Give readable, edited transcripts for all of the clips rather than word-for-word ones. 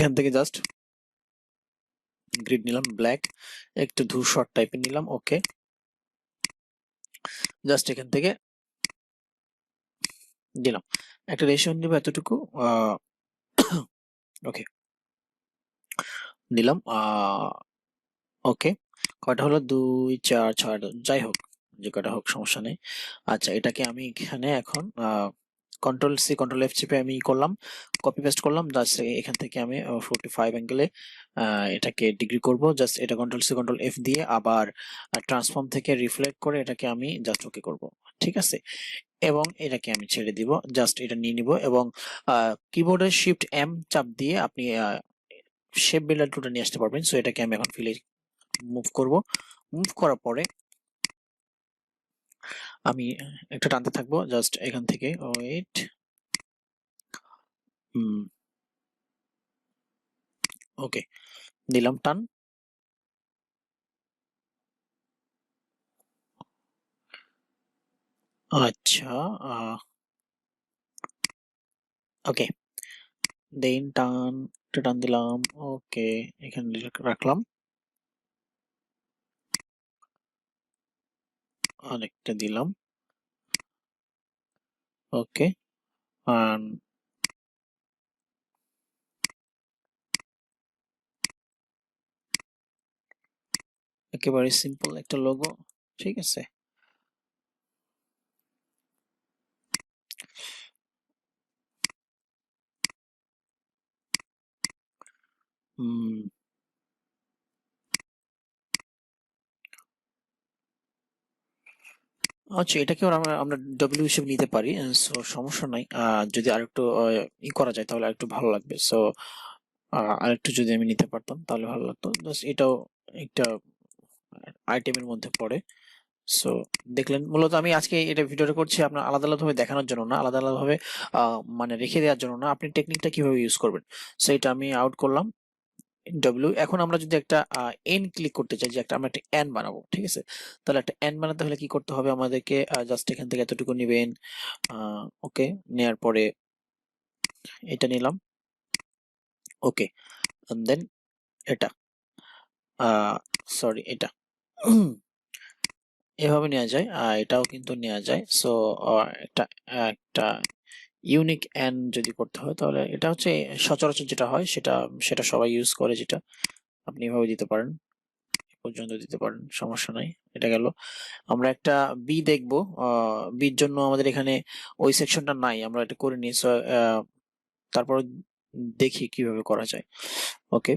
এখান থেকে just grid নিলাম ব্ল্যাক, একটু ধূসর টাইপের নিলাম। ওকে, জাস্ট এখান থেকে দিলাম একটা রেশিও নিব এতটুকু। ওকে, দিলাম। ওকে, কয়টা হলো? 2 4 6, যাই হোক, যে কয়টা হোক সমস্যা নেই। আচ্ছা, এটাকে আমি এখানে এখন কন্ট্রোল সি কন্ট্রোল এফ চেপে আমি করলাম, কপি পেস্ট করলাম। জাস্ট এখান থেকে আমি 45 অ্যাঙ্গেলে এটাকে ডিগ্রি করব। জাস্ট এটা কন্ট্রোল সি কন্ট্রোল এফ দিয়ে আবার ট্রান্সফর্ম থেকে রিফ্লেক্ট করে এটাকে আমি জাস্ট ওকে করব। ঠিক আছে, এবং এটাকে আমি ছেড়ে দিব। জাস্ট এটা নিয়ে নিব এবং কিবোর্ডের শিফট এম চাপ দিয়ে আপনি শেপ বিল্ডার টুলটা নিয়ে আসতে পারবেন। সো এটাকে আমি এখন ফিলে মুভ করব। মুভ করার পরে আমি একটা টানতে থাকবো জাস্ট এখান থেকে। ওয়েট, ওকে, দিলাম টান। আচ্ছা, ওকে, দেন টান দিলাম। ওকে, এখানে রাখলাম, আরেকটা দিলাম। ওকে, একেবারে সিম্পল একটা লোগো। ঠিক আছে, হুম, আচ্ছা, এটাকে আমরা ডব্লিউ হিসেবে নিতে পারি। সো সমস্যা নাই। যদি আরেকটু করা যায় তাহলে আরেকটু ভালো লাগবে। সো আরেকটু যদি আমি নিতে পারতাম তাহলে ভালো লাগতো। জাস্ট এটাও একটা আইটেমের মধ্যে পড়ে। সো দেখলেন, মূলত আমি আজকে এটা ভিডিওটা করছি আপনার আলাদা আলাদা ভাবে দেখানোর জন্য না, আলাদা আলাদা ভাবে মানে রেখে দেওয়ার জন্য না, আপনি টেকনিকটা কিভাবে ইউজ করবেন। সো এটা আমি আউট করলাম ডব্লিউ। এখন আমরা যদি একটা এন ক্লিক করতে চাই, যে আমরা একটা এন বানাবো, ঠিক আছে, তাহলে একটা এন বানাতে হলে কি করতে হবে আমাদেরকে? জাস্ট এখান থেকে এতটুকু নিবেন। ওকে, নেয়ার পরে এটা নিলাম। ওকে, দেন এটা, সরি, এটা এভাবে নেওয়া যায়। এটাও কিন্তু নেওয়া যায়। সো একটা একটা ইউনিক এন্ড যদি করতে হয় তাহলে এটা হচ্ছে সচরাচর যেটা হয় সেটা সেটা সবাই ইউজ করে, যেটা আপনি এভাবে দিতে পারেন, এ পর্যন্ত দিতে পারেন, সমস্যা নাই। এটা গেল। আমরা একটা বি দেখবো। বির জন্য আমাদের এখানে ওই সেকশনটা নাই, আমরা এটা করে নিই। সো তারপর দেখি কিভাবে করা যায়। ওকে,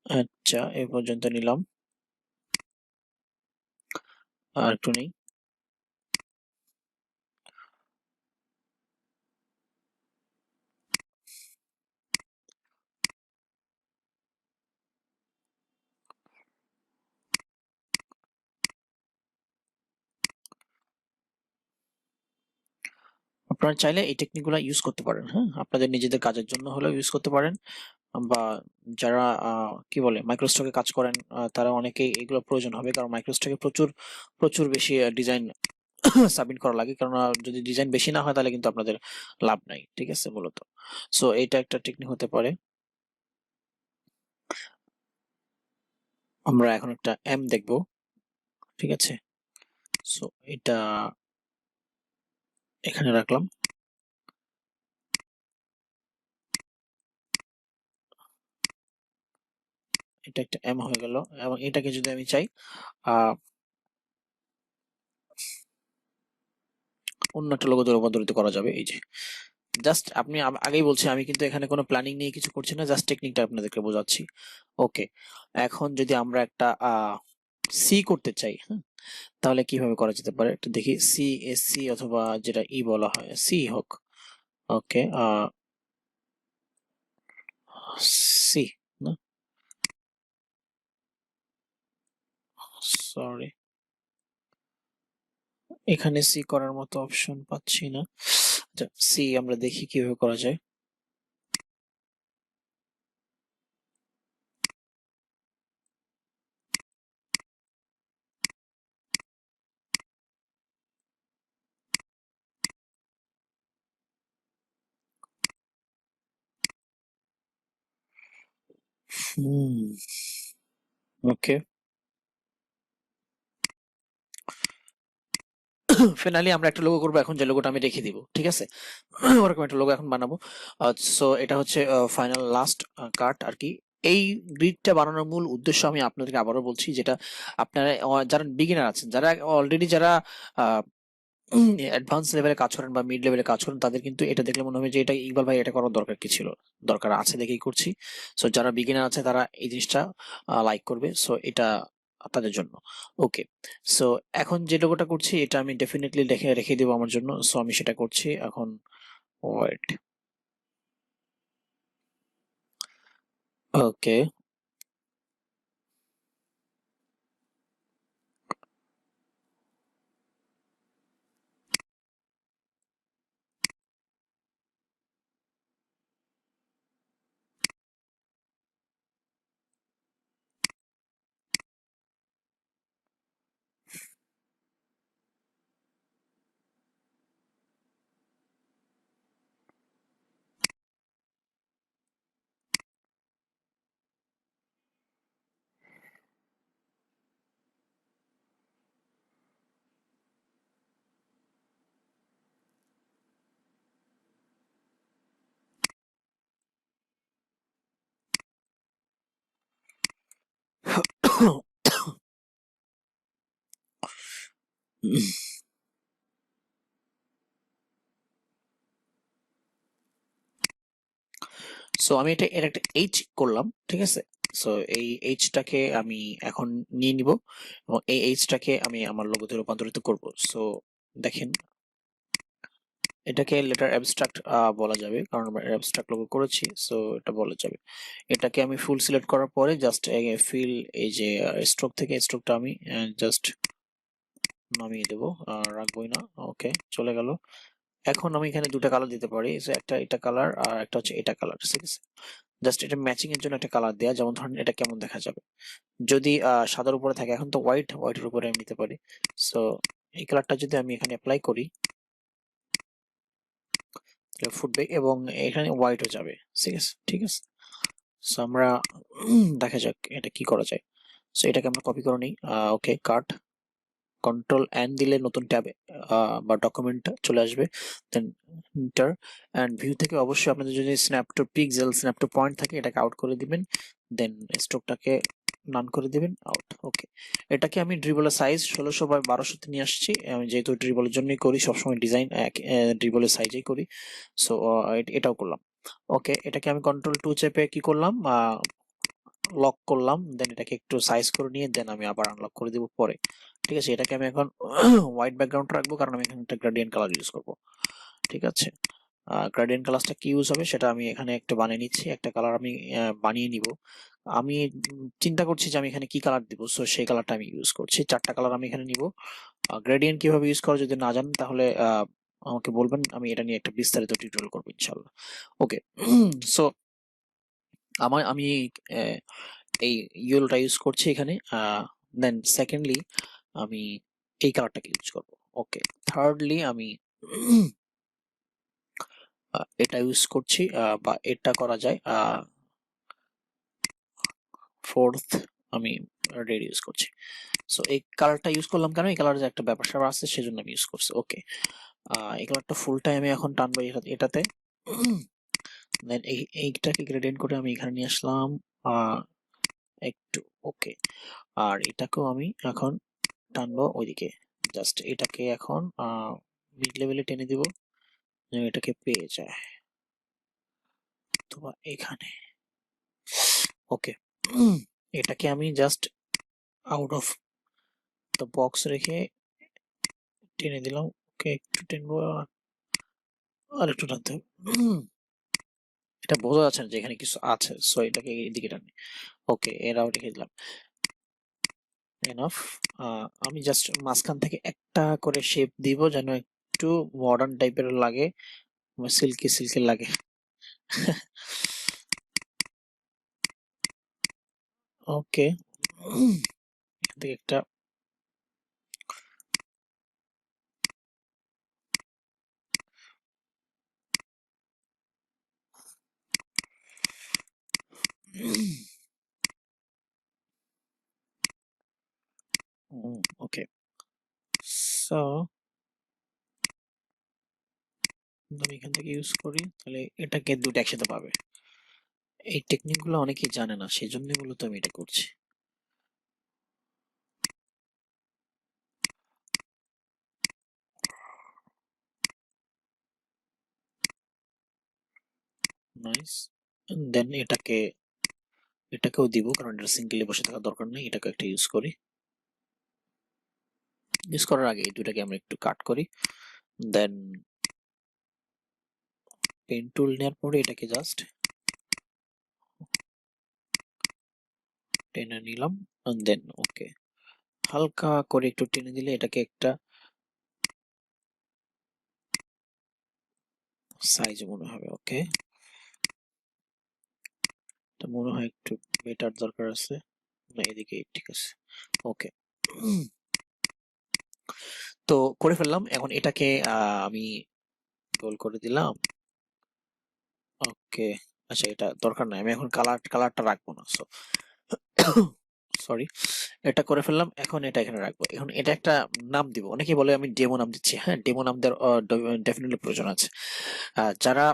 আচ্ছা, এ পর্যন্ত নিলাম, আর একটু নেই। আপনারা চাইলে এই টেকনিকগুলো ইউজ করতে পারেন। হ্যাঁ, আপনাদের নিজেদের কাজের জন্য হলেও ইউজ করতে পারেন, বা যারা কি বলে মাইক্রোস্টকে কাজ করেন, তারা অনেকেই এগুলো প্রয়োজন হবে, কারণ মাইক্রোস্টকে প্রচুর প্রচুর বেশি ডিজাইন সাবমিট করা লাগে। কারণ যদি ডিজাইন বেশি না হয় তাহলে কিন্তু আপনাদের লাভ নাই। ঠিক আছে, মূলত। সো এটা একটা টেকনিক হতে পারে। আমরা এখন একটা এম দেখব। ঠিক আছে, সো এটা এখানে রাখলাম। এটা একটা এম হয়ে গেল, এবং এটাকে যদি আমি চাই অন্য একটা লোগোতে রূপান্তরিত করা যাবে। এই যে জাস্ট আপনি আগেই বলছি, আমি কিন্তু এখানে কোনো প্ল্যানিং নিয়ে কিছু করছি না, জাস্ট টেকনিকটা আপনাদেরকে বোঝাচ্ছি। ওকে, এখন যদি আমরা একটা সি করতে চাই, হ্যাঁ, তাহলে কিভাবে করা যেতে পারে একটু দেখি। সি, এস সি, অথবা যেটা ই বলা হয় সি হোক। ওকে, সি, না, সরি, এখানে সি করার মতো অপশন পাচ্ছি না। আচ্ছা, সি আমরা দেখি কিভাবে করা যায়। ওকে, ফাইনালি আমরা একটা লোগো করবো এখন, যে লোগোটা আমি রেখে দিব, ঠিক আছে? ওরকম একটা লোগো এখন বানাবো। সো এটা হচ্ছে ফাইনাল লাস্ট কাট আর কি। এই গ্রিডটা বানানোর মূল উদ্দেশ্য আমি আপনাদেরকে আবারও বলছি, যেটা আপনারা যারা বিগিনার আছেন, যারা অলরেডি যারা অ্যাডভান্স লেভেলে কাজ করেন বা মিড লেভেলে কাজ করেন, তাদের কিন্তু এটা দেখলে মনে হবে যে এটা ইকবাল ভাই এটা করার দরকার কি ছিল, দরকার আছে দেখেই করছি। সো যারা বিগিনার আছে তারা এই জিনিসটা লাইক করবে, সো এটা আপনাদের জন্য। ওকে, সো এখন যে লোগোটা করছি এটা আমি ডেফিনেটলি রেখে রেখে দেবো আমার জন্য, সো আমি সেটা করছি এখন। ওয়েট, ওকে। সো আমি এটা এর একটা এইচ করলাম, ঠিক আছে? সো এই এইচটাকে আমি এখন নিয়ে নিব এবং এই এইচটাকে আমি আমার লোগোতে রূপান্তরিত করব। সো দেখেন, এটাকে লেটার অ্যাবস্ট্রাক্ট বলা যাবে, কারণ আমরা অ্যাবস্ট্রাক্ট লোগো করেছি, সো এটা বলা যাবে। এটাকে আমি ফুল সিলেক্ট করার পরে জাস্ট ফিল, এই যে স্ট্রোক থেকে স্ট্রোকটা আমি জাস্ট নামিয়ে দেবো, রাখবোই না। ওকে, চলে গেল। এখন আমি এখানে দুটো কালার দিতে পারি, যে একটা এটা কালার আর একটা হচ্ছে এটা কালার, ঠিক আছে? জাস্ট এটা ম্যাচিং এর জন্য একটা কালার দেয়া, যেমন ধরেন এটা কেমন দেখা যাবে যদি সাদার উপরে থাকে, এখন তো হোয়াইট, হোয়াইটের উপরে আমি নিতে পারি। সো এই কালারটা যদি আমি এখানে অ্যাপ্লাই করি তাহলে ফুটবে এবং এখানে হোয়াইটও যাবে, ঠিক আছে? ঠিক আছে, সো আমরা দেখা যাক এটা কি করা যায়। সো এটাকে আমরা কপি করে নিই। ওকে, কাট, কন্ট্রোল এন দিলে নতুন ট্যাবে বা ডকুমেন্ট চলে আসবে। দেন ইন্টার, অ্যান্ড ভিউ থেকে অবশ্যই আপনাদের যদি snap to pixel, snap to point থাকে এটাকে আউট করে দিবেন। দেন স্ট্রোকটাকে নান করে দিবেন, আউট। ওকে, এটাকে আমি ড্রিবলের সাইজ 1600 বাই 1200 নিয়ে আসছি। আমি যেহেতু ড্রিবলের জন্যই করি, সবসময় ডিজাইন ড্রিবলের সাইজেই করি। সো এটাও করলাম। ওকে, এটাকে আমি কন্ট্রোল টু চেপে কি করলাম, লক করলাম। দেন এটাকে একটু সাইজ করে নিয়ে দেন আমি আবার আনলক করে দিব পরে। ঠিক আছে, এটাকে আমি এখন হোয়াইট ব্যাকগ্রাউন্ড রাখবো, কারণ আমি এখানে একটা গ্রেডিয়েন্ট কালার ইউজ করব। ঠিক আছে, গ্রেডিয়েন্ট কালারটা কি ইউজ হবে সেটা আমি এখানে একটা বানিয়ে নিচ্ছি, একটা কালার আমি বানিয়ে নিব। আমি চিন্তা করছি যে আমি এখানে কি কালার দিব, সো সেই কালারটা আমি ইউজ করছি। চারটা কালার আমি এখানে নিব। গ্রেডিয়েন্ট কিভাবে ইউজ করা যদি না জানেন তাহলে আমাকে বলবেন, আমি এটা নিয়ে একটা বিস্তারিত টিউটোরিয়াল করবো ইনশাল্লাহ। ওকে, সো আমি আহ, এই ইয়েলোটা ইউজ করছি এখানে। দেন সেকেন্ডলি আমি এই কালারটাকে ইউজ করব। ওকে, থার্ডলি আমি এটা ইউজ করছি, বা এটা করা যায়। ফোর্থ আমি রেড ইউজ করছি। সো এই কালারটা ইউজ করলাম কেন, এই কালারের যে একটা ব্যাপার স্যাপার আছে সেজন্য আমি ইউজ করছি। ওকে, এই কালারটা ফুলটাই আমি এখন টানবো এটাতে। দেন এইটাকে গ্রেডিয়েন্ট করে আমি এখানে নিয়ে আসলাম একটু। ওকে, আর এটাকেও আমি এখন টানবো ওইদিকে। জাস্ট এটাকে এখন মিড লেভেলে টেনে দিব যেন এটাকে পেয়ে যায়, অথবা এখানে। ওকে, এটাকে আমি just out of the box রেখে টেনে দিলাম। ওকে, একটু টেনবো আর একটু টানতে হবে। এটা বোঝা যাচ্ছে না যে এখানে কিছু আছে, সো এটাকে এদিকে টানি। ওকে, এরাও রেখে দিলাম, এনাফ। আমি জাস্ট মাঝখান থেকে একটা করে শেপ দিব যেন একটু মডার্ন টাইপের লাগে, সিল্কি সিল্কি লাগে। ওকে, এখান থেকে একটা সো আমি এখান থেকে ইউজ করি, তাহলে এটাকে দুটো একসাথে পাবে। এই টেকনিক গুলো অনেকেই জানে না, সেই জন্য মূলত আমি এটা করছি। নাইস। দেন এটাকেও দিব, কারণ এটা সিঙ্গেলি বসে থাকার দরকার নেই। এটাকে একটা ইউজ করি। ইউজ করার আগে এই দুটাকে আমরা একটু কাট করি। দেন পেন টুল নেওয়ার পরে এটাকে জাস্ট টেনে নিলাম। দেন ওকে, হালকা করে একটু টেনে দিলে এটাকে একটা সাইজ মনে হবে। ওকে, এটা মনে হয় একটু বেটার দরকার আছে। না, এদিকে ঠিক আছে। ওকে, তো করে ফেললাম। এখন এটাকে আমি গোল করে দিলাম। ওকে, আচ্ছা এটা দরকার নাই, আমি এখন কালারটা রাখবো না। সরি, এটা করে ফেললাম। এখন এটা এখানে রাখবো। এখন এটা একটা নাম দিব। অনেকে বলে আমি ডেমো নাম দিচ্ছি। হ্যাঁ, ডেমো নাম দেওয়ার ডেফিনেটলি প্রয়োজন আছে। যারা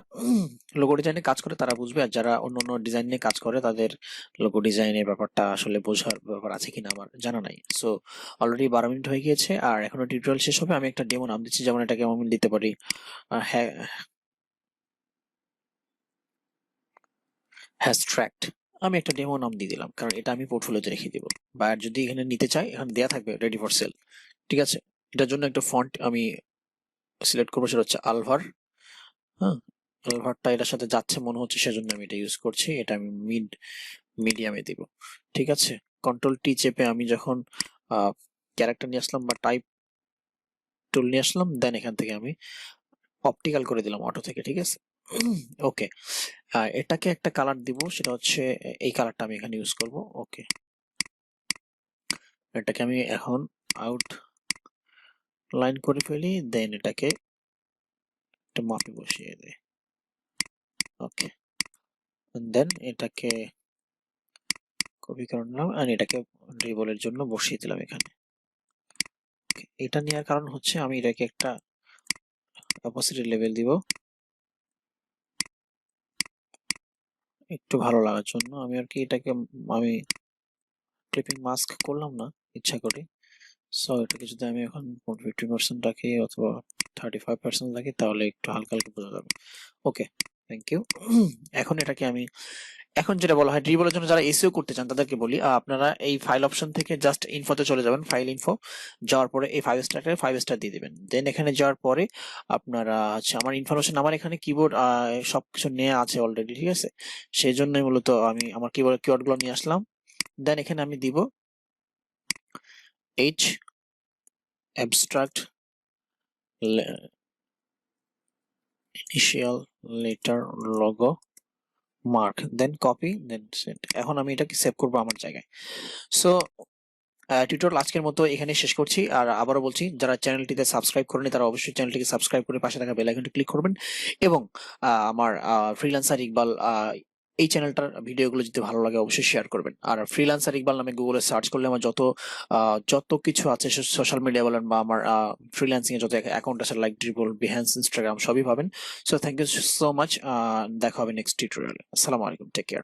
লোগো ডিজাইনে কাজ করে তারা বুঝবে, আর যারা অন্য অন্য ডিজাইন নিয়ে কাজ করে তাদের লোগো ডিজাইনের ব্যাপারটা আসলে বোঝার ব্যাপার আছে কিনা আমার জানা নাই। সো অলরেডি 12 মিনিট হয়ে গিয়েছে, আর এখনো টিউটোরিয়াল শেষ হবে। আমি একটা ডেমো নাম দিচ্ছি, যেমন এটাকে আমি দিতে পারি হ্যাঁ, হ্যাশট্র্যাক্ট। আমি একটা ডেমো নাম দিয়ে দিলাম, কারণ এটা আমি পোর্টফোলিওতে রেখে দিব। বায়ার যদি এখানে নিতে চাই, এখানে দেয়া থাকবে রেডি ফর সেল। ঠিক আছে, এটার জন্য একটা ফন্ট আমি সিলেক্ট করবো, সেটা হচ্ছে আলভার। হ্যাঁ, আলভারটা এটার সাথে যাচ্ছে মনে হচ্ছে, সেজন্য আমি এটা ইউজ করছি। এটা আমি মিডিয়ামে দিব। ঠিক আছে, কন্ট্রোল টি চেপে আমি যখন ক্যারেক্টার নিয়ে আসলাম বা টাইপ টুল নিয়ে আসলাম, দেন এখান থেকে আমি অপটিক্যাল করে দিলাম অটো থেকে। ঠিক আছে, ওকে। এটাকে একটা কালার দিব, সেটা হচ্ছে এই কালারটা আমি এখানে ইউজ করব। ওকে, এটাকে আমি এখন আউট লাইন করে ফেলি। দেন এটাকে একটা মাপে বসিয়ে দেই। ওকে, দেন এটাকে কপি করে নিলাম, আর এটাকে ড্রিবলের জন্য বসিয়ে দিলাম এখানে। এটা নেওয়ার কারণ হচ্ছে আমি এটাকে একটা অ্যাপাসিটি লেভেল দিব একটু ভালো লাগার জন্য। আমি আর কি এটাকে আমি ক্লিপিং মাস্ক করলাম না ইচ্ছা করে। সো এটাকে যদি আমি এখন 50% রাখি অথবা 35% রাখি, তাহলে একটু হালকা হালকা বোঝা যাবে। ওকে, থ্যাংক ইউ। এখন এটাকে আমি, এখন যেটা বলা হয় ড্রিবলের জন্য যারা এসইও করতে চান তাদেরকে বলি, আপনারা এই ফাইল অপশন থেকে জাস্ট ইনফোতে চলে যাবেন, ফাইল ইনফো যাওয়ার পরে এই 5 স্টার দিয়ে দিবেন। দেন এখানে যাওয়ার পরে আপনারা হচ্ছে আমার ইনফরমেশন, আমার এখানে কিবোর্ড সবকিছু নেওয়া আছে অলরেডি। ঠিক আছে, সেই জন্যই মূলত আমি আমার কিওয়ার্ড গুলো নিয়ে আসলাম। দেন এখানে আমি দিব H abstract initial letter logo mark, then copy, then send. এখন আমি এটাকে সেভ করবো আমার জায়গায়। সো টিউটোরিয়াল আজকের মতো এখানে শেষ করছি। আর আবারও বলছি, যারা চ্যানেলটিতে সাবস্ক্রাইব করেনি তারা অবশ্যই চ্যানেলটিকে সাবস্ক্রাইব করে পাশে থাকা বেল আইকনটি ক্লিক করবেন। এবং আমার ফ্রিল্যান্সার ইকবাল এই চ্যানেলটার ভিডিওগুলো যদি ভালো লাগে অবশ্যই শেয়ার করবেন। আর ফ্রিল্যান্সার ইকবাল নামে গুগলে সার্চ করলে আমার যত কিছু আছে সোশ্যাল মিডিয়া বলেন বা আমার ফ্রিল্যান্সিং এ যত অ্যাকাউন্ট আছে, লাইক ড্রিবল, বিহ্যান্স, ইনস্টাগ্রাম, সবই পাবেন। So thank you so much. দেখা হবে নেক্সট টিউটোরিয়ালে। আসসালামু আলাইকুম, টেক কেয়ার।